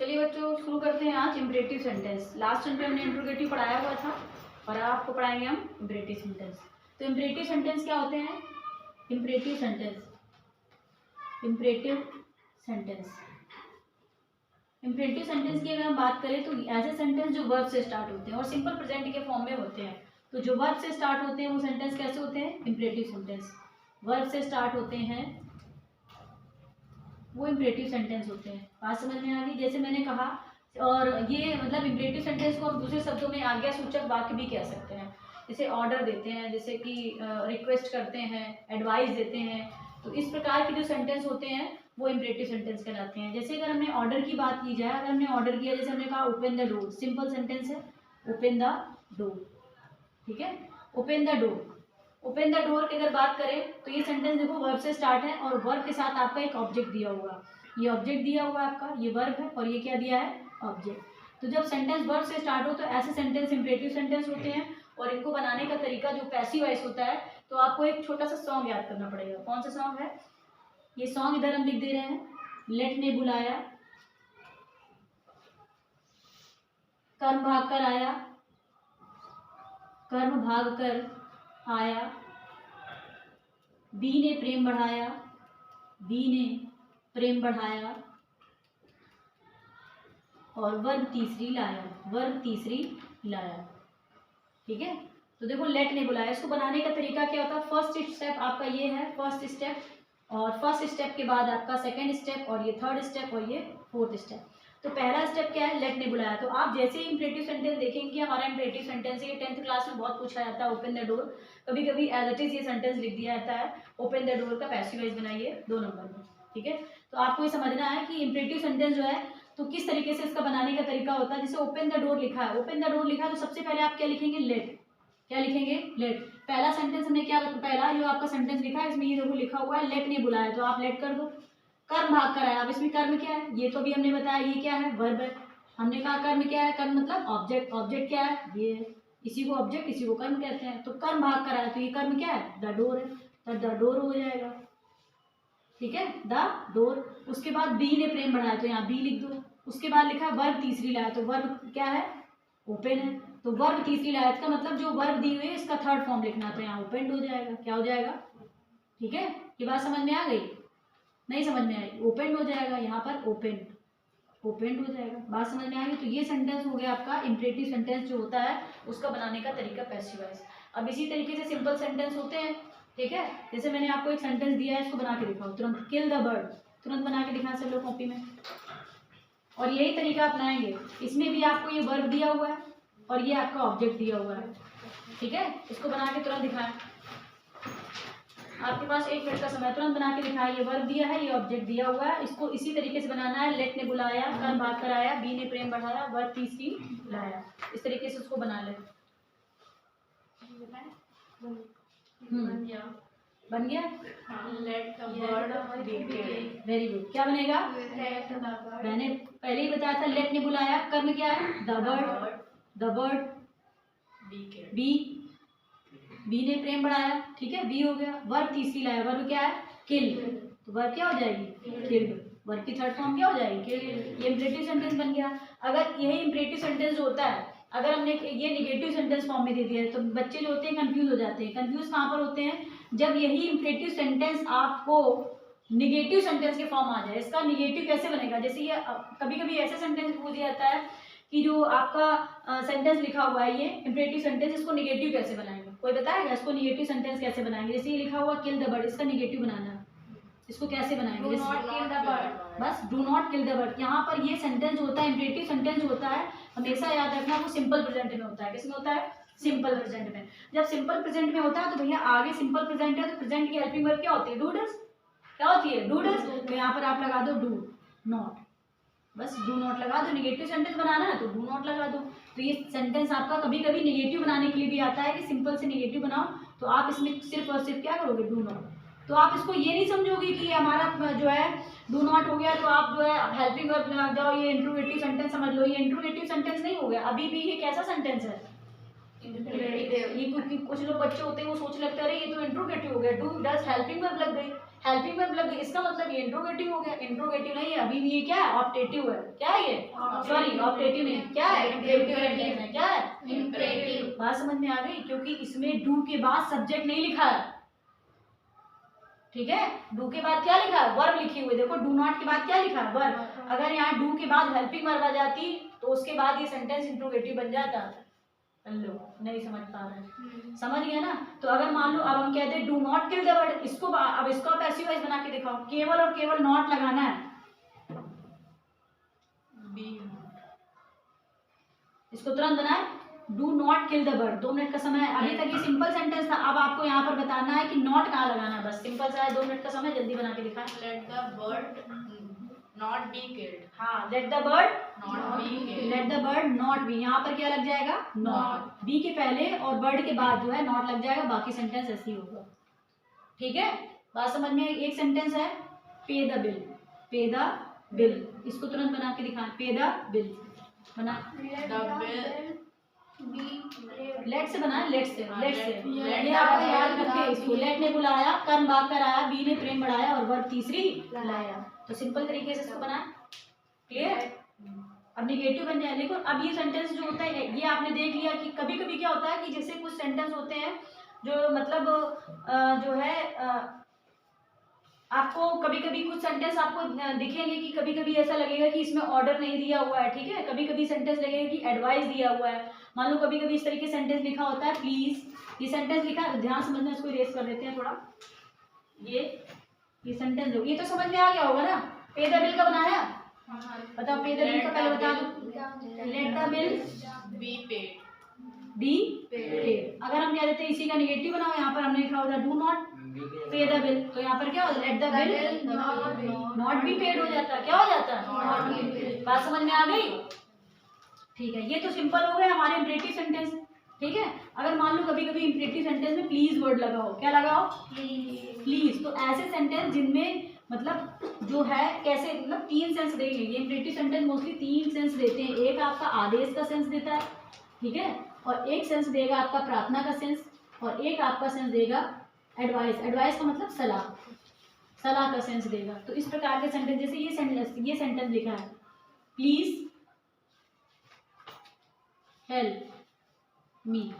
चलिए बच्चों शुरू करते हैं आज इम्परेटिव सेंटेंस। लास्ट टाइम पे हमने इंट्रोगेटिव पढ़ाया हुआ था और आपको पढ़ाएंगे हम इम्परेटिव सेंटेंस। तो इम्परेटिव सेंटेंस क्या होते हैं? इम्परेटिव सेंटेंस की अगर हम बात करें तो ऐसे सेंटेंस जो वर्ब से स्टार्ट होते हैं और सिंपल प्रेजेंट के फॉर्म में होते हैं। तो जो वर्ब से स्टार्ट होते हैं वो सेंटेंस कैसे होते हैं? Imperative sentence. वर्ब से स्टार्ट होते हैं वो इम्परेटिव सेंटेंस होते हैं। बात समझ में आ गई? जैसे मैंने कहा, और ये मतलब इम्परेटिव सेंटेंस को हम दूसरे शब्दों में आज्ञा सूचक वाक्य भी कह सकते हैं। जैसे ऑर्डर देते हैं, जैसे कि रिक्वेस्ट करते हैं, एडवाइस देते हैं। तो इस प्रकार के जो सेंटेंस होते हैं वो इम्परेटिव सेंटेंस कहलाते हैं। जैसे अगर हमने ऑर्डर की बात की जाए, अगर हमने ऑर्डर किया, जैसे हमने कहा open the door, simple sentence है, ओपन द डोर। ठीक है, open the door. Open the door की अगर बात करें तो ये सेंटेंस देखो वर्ब से स्टार्ट है और वर्ब के साथ आपका एक ऑब्जेक्ट दिया हुआ। ये ऑब्जेक्ट दिया हुआ है आपका, ये वर्ब है और ये क्या दिया है? ऑब्जेक्ट। तो जब सेंटेंस वर्ब से स्टार्ट हो तो ऐसे सेंटेंस इम्परेटिव सेंटेंस होते हैं। और इनको बनाने का तरीका जो पैसिव वॉइस होता है, तो आपको एक छोटा सा सॉन्ग याद करना पड़ेगा। कौन सा सॉन्ग है ये? सॉन्ग इधर हम लिख दे रहे हैं। लेट ने बुलाया, कर्म भाग कर आया, कर्म भाग कर आया, बी ने प्रेम बढ़ाया, बी ने प्रेम बढ़ाया, और वर्ब तीसरी लाया, वर्ब तीसरी लाया। ठीक है, तो देखो लेट ने बुलाया, इसको बनाने का तरीका क्या होता है? फर्स्ट स्टेप आपका ये है, फर्स्ट स्टेप, और फर्स्ट स्टेप के बाद आपका सेकंड स्टेप, और ये थर्ड स्टेप, और ये फोर्थ स्टेप। तो पहला स्टेप क्या है? लेट ने बुलाया। तो आप जैसे ही इम्परेटिव सेंटेंस देखेंगे कि हमारा इम्परेटिव सेंटेंस है, ये 10th क्लास में बहुत पूछा जाता है। ओपन द डोर, कभी कभी एज इट इज ये सेंटेंस लिख दिया जाता है। ओपन द डोर का पैसिव वॉइस बनाइए 2 नंबर में। ठीक है, तो आपको ये समझना है कि इम्परेटिव सेंटेंस जो है तो किस तरीके से इसका बनाने का तरीका होता है। जैसे ओपन द डोर लिखा है, ओपन द डोर लिखा है, तो सबसे पहले आप क्या लिखेंगे? लेट। क्या लिखेंगे? लेट। पहला सेंटेंस हमने क्या, पहला जो आपका सेंटेंस लिखा है इसमें ये देखो लिखा हुआ है लेट ने बुलाया, तो आप लेट कर दो। कर्म भाग कर आया, अब इसमें कर्म क्या है? ये तो भी हमने बताया, ये क्या है? वर्ब है। हमने कहा कर्म क्या है? कर्म मतलब ऑब्जेक्ट। ऑब्जेक्ट क्या है? ये है। इसी को ऑब्जेक्ट, इसी को कर्म कहते हैं। तो कर्म भाग कर आया, तो ये कर्म क्या है? द डोर है, तो द डोर हो जाएगा। ठीक है, द डोर। उसके बाद बी ने प्रेम बढ़ाया, तो यहाँ बी लिख दो। उसके बाद लिखा वर्ब तीसरी लाया, तो वर्ब क्या है? ओपन है। तो वर्ब तीसरी लाया, इसका मतलब जो वर्ब दी हुई है इसका थर्ड फॉर्म लिखना, तो यहाँ ओपन हो जाएगा। क्या हो जाएगा? ठीक है, ये बात समझ में आ गई? नहीं समझ में आई? ओपन हो जाएगा, यहाँ पर ओपन, ओपन हो जाएगा। बात समझ में आ गई? तो ये सेंटेंस हो गया आपका इम्परेटिव सेंटेंस जो होता है उसका बनाने का तरीका पैसिव वॉइस। अब इसी तरीके से सिंपल सेंटेंस होते हैं। ठीक है, जैसे मैंने आपको एक सेंटेंस दिया है, इसको बना के दिखाओ तुरंत। किल द बर्ड, तुरंत बना के दिखा सब लोग कॉपी में। और यही तरीका अपनाएंगे। इसमें भी आपको ये वर्ब दिया हुआ है और ये आपका ऑब्जेक्ट दिया हुआ है। ठीक है, इसको बना के तुरंत दिखाएं। आपके पास 1 मिनट का समय, तुरंत बना के दिखाएं। ये वर्ब दिया है, ये ऑब्जेक्ट दिया हुआ है, इसको इसी तरीके से बनाना है। लेट ने बुलाया, कर्म भाग कर आया, बी ने प्रेम बढ़ाया, वर्ब तीसरी लाया। इस तरीके से उसको बना ले। बन गया? Let the bird be killed. Very good. क्या बनेगा? Let the bird मैंने पहले ही बताया था, लेट ने बुलाया, कर्म क्या है? The bird be killed. B ने प्रेम बढ़ाया। ठीक है, बी हो गया। वर्ब तीसरी लाया, वर्ब क्या है? किल। तो वर्ब क्या हो जाएगी? किल्ड। वर्ब की थर्ड फॉर्म क्या हो जाएगी? किल्ड। ये इम्परेटिव सेंटेंस बन गया। अगर यही इम्परेटिव सेंटेंस जो होता है, अगर हमने ये निगेटिव सेंटेंस फॉर्म में दे दिया है तो बच्चे जो होते हैं कंफ्यूज हो जाते हैं। कंफ्यूज कहाँ पर होते हैं? जब यही इम्परेटिव सेंटेंस आपको निगेटिव सेंटेंस के फॉर्म आ जाए। इसका निगेटिव कैसे बनेगा? जैसे ये कभी कभी ऐसे सेंटेंस पूछ जाता है कि जो आपका सेंटेंस लिखा हुआ है ये इम्परेटिव सेंटेंस, इसको निगेटिव कैसे बनाएंगे? कोई बताएगा इसको निगेटिव सेंटेंस कैसे बनाएंगे? जैसे ये लिखा हुआ किल द बर्ड, इसका निगेटिव बनाना है, इसको कैसे बनाएंगे? Do not kill the bird. बस do not kill the bird. यहाँ पर ये सेंटेंस जो होता है इम्परेटिव सेंटेंस जो होता है, हमेशा याद रखना वो सिंपल प्रेजेंट में होता है। किसमें होता है? सिंपल प्रेजेंट में। जब सिंपल प्रेजेंट में होता है तो भैया आगे सिंपल प्रेजेंट है तो प्रेजेंट की हेल्पिंग वर्ब क्या होती है? Do does. क्या होती है? Do does. तो यहाँ पर आप लगा दो डू नॉट, बस डू नॉट लगा दो। निगेटिव सेंटेंस बनाना है तो डू नॉट लगा दो। तो ये सेंटेंस आपका कभी कभी निगेटिव बनाने के लिए भी आता है कि सिंपल से निगेटिव बनाओ, तो आप इसमें सिर्फ और सिर्फ क्या करोगे? Do not. तो आप इसको ये नहीं समझोगे कि हमारा जो है डू नॉट हो गया तो आप जो है हेल्पिंग वर्ब लग जाओ, ये इंट्रोगेटिव सेंटेंस समझ लो। ये इंट्रोगेटिव सेंटेंस नहीं हो गया, अभी भी ये कैसा सेंटेंस है? ये कुछ लोग बच्चे होते हैं वो सोच लगते हैं अरे ये तो इंट्रोगेटिव हो गया, डू डज हेल्पिंग वर्ब लग गई। हेल्पिंग वर्ब लग गई, इसका मतलब ये इंट्रोगेटिव हो गया। इंट्रोगेटिव नहीं है, अभी भी ये क्या है, ऑप्टेटिव है। क्या है ये, सॉरी ऑप्टेटिव नहीं, क्या है, इम्परेटिव सेंटेंस है। क्या है, इम्परेटिव। बात समझ में आ गई, क्योंकि इसमें डू के बाद सब्जेक्ट नहीं लिखा है। ठीक है, डू के बाद क्या लिखा है, वर्ब लिखी हुई। देखो डू नॉट के बाद क्या लिखा है, वर्ब। अगर यहाँ डू के बाद हेल्पिंग वर्ब आ जाती तो उसके बाद ये सेंटेंस इंट्रोगेटिव बन जाता। लो, नहीं समझ पा रहे, समझ गए ना। तो अगर मान लो अब हम कहते हैं do not kill the bird, इसको अब इसको आप पैसिव वॉइस बना के दिखाओ। केवल और केवल नॉट लगाना है, बी, इसको तुरंत बनाए, do not kill the bird. 2 minute का समय है, अभी तक ये सिंपल सेंटेंस था। अब आपको यहाँ पर बताना है कि नॉट कहाँ लगाना है, बस सिंपल सा है। 2 मिनट का समय, जल्दी बना के दिखाएं। Let the bird not be killed, हाँ, let the bird not be killed, let the bird not be, यहाँ पर क्या लग जाएगा, नॉट। बी के पहले और बर्ड के बाद जो है नॉट लग जाएगा, बाकी सेंटेंस ऐसे ही होगा। ठीक है, बात समझ में आई। एक सेंटेंस है पे द बिल, पे द बिल, इसको तुरंत बना के दिखाएं। पे द बिल बना, द बिल, लेट से बनाए, लेट से, लेट से। let ये आपका याद रखे, इसको लेट ने बुलाया, कर्म भाग कर आया, बी ने प्रेम बढ़ाया और वर्ब तीसरी लाया। तो सिंपल तरीके से इसको बनाए, क्लियर। अब निगेटिव बन जाए। देखो अब ये सेंटेंस जो होता है, ये आपने देख लिया कि कभी कभी क्या होता है कि जैसे कुछ सेंटेंस होते हैं जो मतलब जो है आपको कभी कभी कुछ सेंटेंस आपको दिखेंगे कि कभी कभी ऐसा लगेगा कि इसमें ऑर्डर नहीं दिया हुआ है। ठीक है, कभी कभी सेंटेंस लगेगा कि एडवाइस दिया हुआ है। मान लो कभी कभी इस तरीके सेंटेंस लिखा होता है, प्लीज, ये सेंटेंस लिखा है, ध्यान समझना, इसको इरेज कर देते हैं थोड़ा। ये सेंटेंस ये तो समझ में आ गया होगा ना। पे द बिल का बनाया, बताओ पे द बिल का पहले बता दो। Let the bill be paid, be paid. अगर हम कह देते हैं इसी का निगेटिव बनाओ, यहाँ पर हमने लिखा होता डू नॉट पे द बिल, तो यहाँ पर क्या होता है, let the bill not be paid हो जाता है। क्या हो जाता है, बात समझ में आ गई। ठीक है, ये तो सिंपल हो गए हमारे इम्परेटिव सेंटेंस। ठीक है, अगर मान लो कभी कभी इम्परेटिव सेंटेंस में प्लीज वर्ड लगाओ, क्या लगाओ, प्लीज। तो ऐसे सेंटेंस जिनमें मतलब जो है कैसे, मतलब 3 सेंस देंगे। ये इम्परेटिव सेंटेंस मोस्टली 3 सेंस देते हैं। एक आपका आदेश का सेंस देता है, ठीक है, और एक सेंस देगा आपका प्रार्थना का सेंस, और एक आपका सेंस देगा एडवाइस। एडवाइस का मतलब सलाह, सलाह का सेंस देगा। तो इस प्रकार के सेंटेंस, जैसे ये सेंटेंस लिखा है, प्लीज हेल्प मी,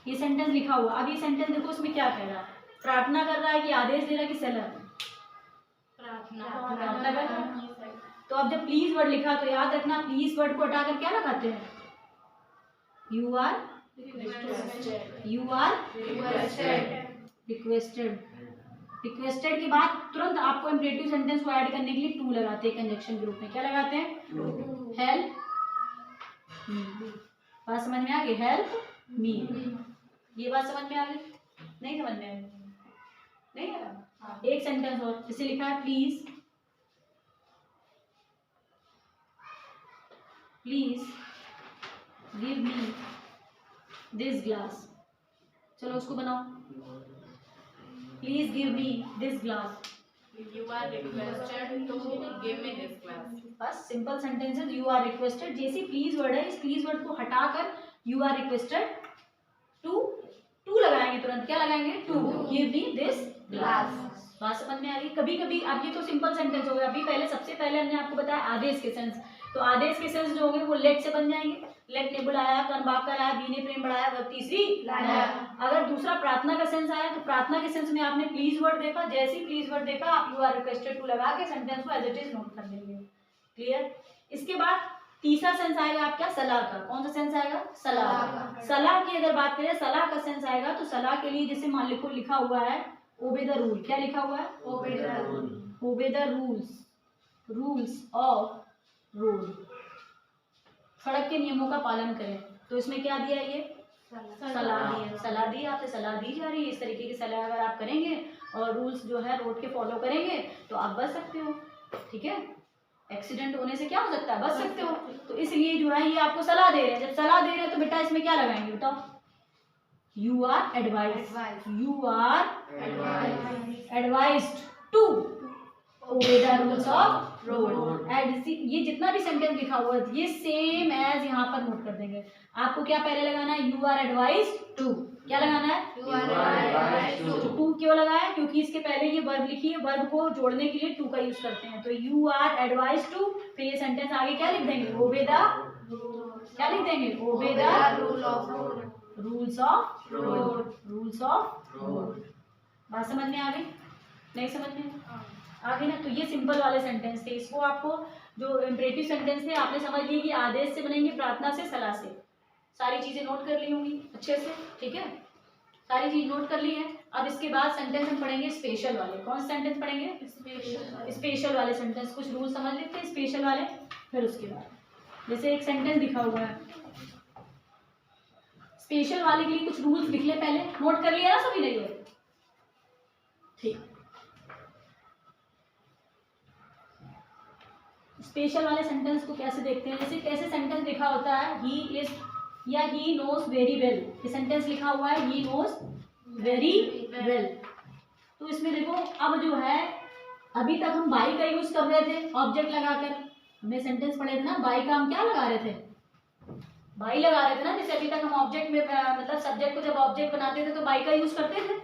ये सेंटेंस लिखा हुआ। अब ये सेंटेंस देखो इसमें क्या कह रहा है, प्रार्थना कर रहा है कि आदेश दे रहा है कि सलाह, प्रार्थना कर रहा है। तो अब जब प्लीज वर्ड लिखा तो याद रखना, प्लीज वर्ड को हटाकर क्या लगाते हैं, यू आर रिक्वेस्टेड। रिक्वेस्टेड के बाद तुरंत आपको इम्परेटिव सेंटेंस को ऐड करने के लिए टू लगाते हैं कंजक्शन ग्रुप में। क्या लगाते हैं, हेल्प मी। बात समझ में आ गई, हेल्प मी। ये बात समझ में आ गई, नहीं समझ में आ गई, नहीं आ रहा। एक सेंटेंस और, जैसे लिखा है please give me this glass. चलो उसको बनाओ, please give me this glass. You are requested to give me this glass. बस simple sentences, you are requested. जैसे प्लीज वर्ड है, इस प्लीज वर्ड को हटाकर यू आर रिक्वेस्टेड टू लगाएंगे तुरंत। क्या लगाएंगे, to give me this glass. बात समझ में आ गई। कभी कभी अब ये तो सिंपल सेंटेंस हो गया। अभी पहले सबसे पहले हमने आपको बताया आदेश के सेंस। तो आदेश के सेंस जो होंगे वो लेट से बन जाएंगे। लेट ने बुलाया, कर्म भाग कर आया, बी ने प्रेम बढ़ाया, वर्ब तीसरी लाया। अगर दूसरा प्रार्थना का सेंस आया तो प्रार्थना के सेंस में आपने प्लीज वर्ड देखा, जैसे ही प्लीज वर्ड देखा आप यू आर रिक्वेस्टेड टू लगा के सेंटेंस को एज इट इज नोट कर लेंगे। क्लियर। इसके बाद तीसरा सेंस आएगा आपका सलाह का। कौन सा सेंस आएगा, सलाह। सलाह की अगर बात करें, सलाह का सेंस आएगा तो सलाह के लिए जैसे मान लो लिखा हुआ है ओबे द रूल। क्या लिखा हुआ है, ओबे द रूल्स ऑफ रोड। सड़क के नियमों का पालन करें। तो इसमें क्या दिया, ये सलाह दी है। सलाह दी, आपसे सलाह दी जा रही है। इस तरीके की सलाह अगर आप करेंगे और रूल्स जो है रोड के फॉलो करेंगे तो आप बच सकते हो। ठीक है, एक्सीडेंट होने से क्या हो सकता है, बच सकते हो। तो इसलिए जो है ये आपको सलाह दे रहे हैं। जब सलाह दे रहे हैं तो बेटा इसमें क्या लगाएंगे, बताओ, you are advised to obey the rules of Rode. ये जितना भी सेंटेंस लिखा हुआ है ये सेम एज यहाँ पर नोट कर देंगे। आपको क्या पहले लगाना है, यू आर एडवाइज टू, क्या लगाना है, You are advised to. To क्यों लगाया, क्योंकि इसके पहले ये वर्ब लिखी है, वर्ब को जोड़ने के लिए टू का यूज करते हैं। तो यू आर एडवाइज टू, फिर ये सेंटेंस आगे क्या लिख देंगे, ओबे द, क्या लिख देंगे, obey the Rule of road. Rules of road. Rules of road. बात समझ में आ गई, नहीं समझ में आ गई ना। तो ये सिंपल वाले सेंटेंस थे। इसको आपको जो इम्परेटिव सेंटेंस थे आपने समझ लिए कि आदेश से बनेंगे, प्रार्थना से, सलाह से। सारी चीजें नोट कर ली होंगी अच्छे से, ठीक है, सारी चीज नोट कर ली है। अब इसके बाद सेंटेंस हम पढ़ेंगे स्पेशल वाले। कौन से सेंटेंस पढ़ेंगे, स्पेशल वाले सेंटेंस। कुछ रूल समझ लेते हैं स्पेशल वाले, फिर उसके बाद जैसे एक सेंटेंस लिखा हुआ है स्पेशल वाले के लिए कुछ रूल्स लिख ले, पहले नोट कर लिया ना सभी ने, ये ठीक। स्पेशल वाले सेंटेंस को कैसे देखते हैं, जैसे कैसे सेंटेंस लिखा होता है, ही इज या ही नोज वेरी वेल, ये सेंटेंस लिखा हुआ है ही नोज वेरी वेल। तो इसमें देखो अब जो है, अभी तक हम बाई का यूज कर रहे थे ऑब्जेक्ट लगाकर, हमने सेंटेंस पढ़े थे ना, बाई का हम क्या लगा रहे थे, बाई लगा रहे थे ना। जैसे अभी तक हम ऑब्जेक्ट में मतलब सब्जेक्ट को जब ऑब्जेक्ट बनाते थे तो बाई का यूज करते थे,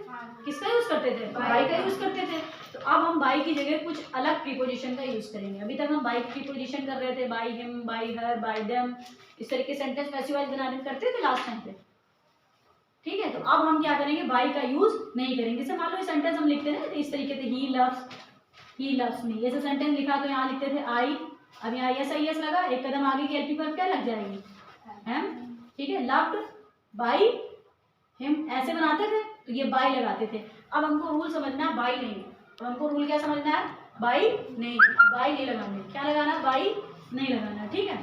किसका यूज करते थे, बाई का यूज करते थे। तो अब हम बाई की जगह कुछ अलग प्रीपोजिशन का यूज करेंगे। अभी तक हम बाई प्रीपोजिशन कर रहे थे, by him, by her, by them, इस तरीके सेंटेंस पैसिव वॉइस बनाने करते थे लास्ट टाइम पे, ठीक है। तो अब हम क्या करेंगे, बाई का यूज नहीं करेंगे। जैसे मान लो ये सेंटेंस हम लिखते हैं इस तरीके से, ही लव्स मी, ऐसे सेंटेंस लिखा तो यहाँ लिखते थे आई, अब यहाँ यस आई एस लगा, एक कदम आगे की एलपी पर क्या लग जाएगी, एम, ठीक है। लव्ड बाई हिम ऐसे बनाते थे तो ये बाई लगाते थे। अब हमको रूल समझना है बाई नहीं, तो हमको रूल क्या समझना है, बाई नहीं, बाई नहीं लगाना, क्या लगाना, बाई नहीं लगाना, ठीक है।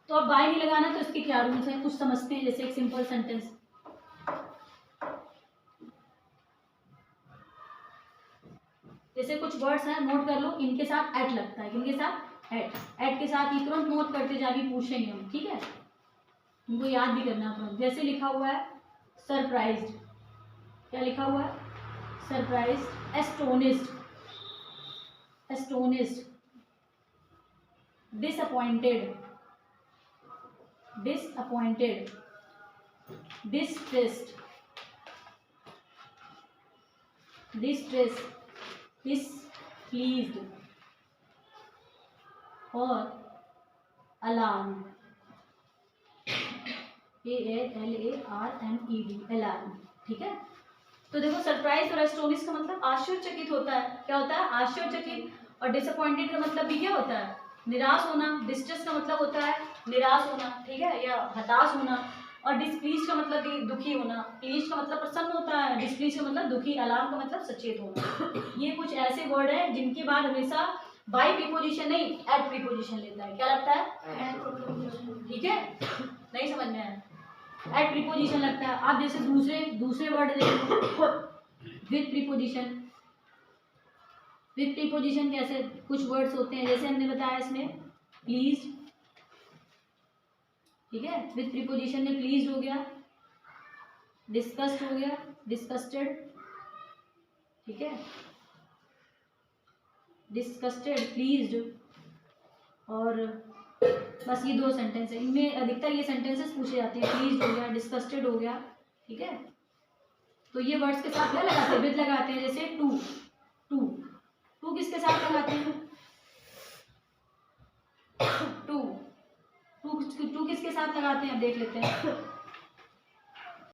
तो अब बाई नहीं लगाना तो इसके क्या रूल्स हैं कुछ समझते हैं। जैसे एक सिंपल सेंटेंस, जैसे कुछ वर्ड्स हैं नोट कर लो, इनके साथ एट लगता है, इनके साथ एट के साथ ही तुरंत नोट करते जाके पूछेंगे हम, ठीक है, तुमको याद भी करना तुरंत। जैसे लिखा हुआ है सरप्राइज्ड, क्या लिखा हुआ है, surprised, astonished, astonished, disappointed, disappointed, distressed, displeased और alarmed, ALARMED, alarm, ठीक है। तो देखो सरप्राइज और एस्टोनिश का मतलब आश्चर्यचकित होता है, क्या होता है, आश्चर्यचकित। और डिसअपॉइंटेड का मतलब भी क्या होता है, निराश होना। डिस्ट्रेस का मतलब होता है निराश होना, ठीक है, या हताश होना। और डिस्प्लीज का मतलब भी दुखी होना। प्लीज का मतलब प्रसन्न होता है, डिस्प्लीज का मतलब दुखी, अलार्म का मतलब सचेत होना। ये कुछ ऐसे वर्ड हैं जिनके बाद हमेशा बाई प्रीपोजिशन नहीं एट प्रीपोजिशन लेता है। क्या लगता है, ठीक है, नहीं समझ में आया, एट प्रीपोजिशन लगता है। आप जैसे दूसरे वर्ड देखो विथ प्रीपोजिशन। विथ प्रीपोजिशन कैसे, कुछ वर्ड्स होते हैं जैसे हमने बताया इसमें प्लीज, ठीक है, विथ प्रीपोजिशन में प्लीज हो गया, डिस्कस्ड हो गया, डिस्कस्टेड, ठीक है, डिस्कस्टेड, प्लीज्ड, और बस ये दो सेंटेंस है। इनमें अधिकतर ये सेंटेंसेस पूछे जाते हैं, प्लीज्ड हो गया, डिस्कस्टेड हो गया, ठीक है। तो ये वर्ड्स के साथ क्या लगाते हैं, विथ लगाते हैं। जैसे टू, टू, टू किसके साथ लगाते हैं, टू, टू, टू किसके साथ लगाते हैं, अब देख लेते हैं।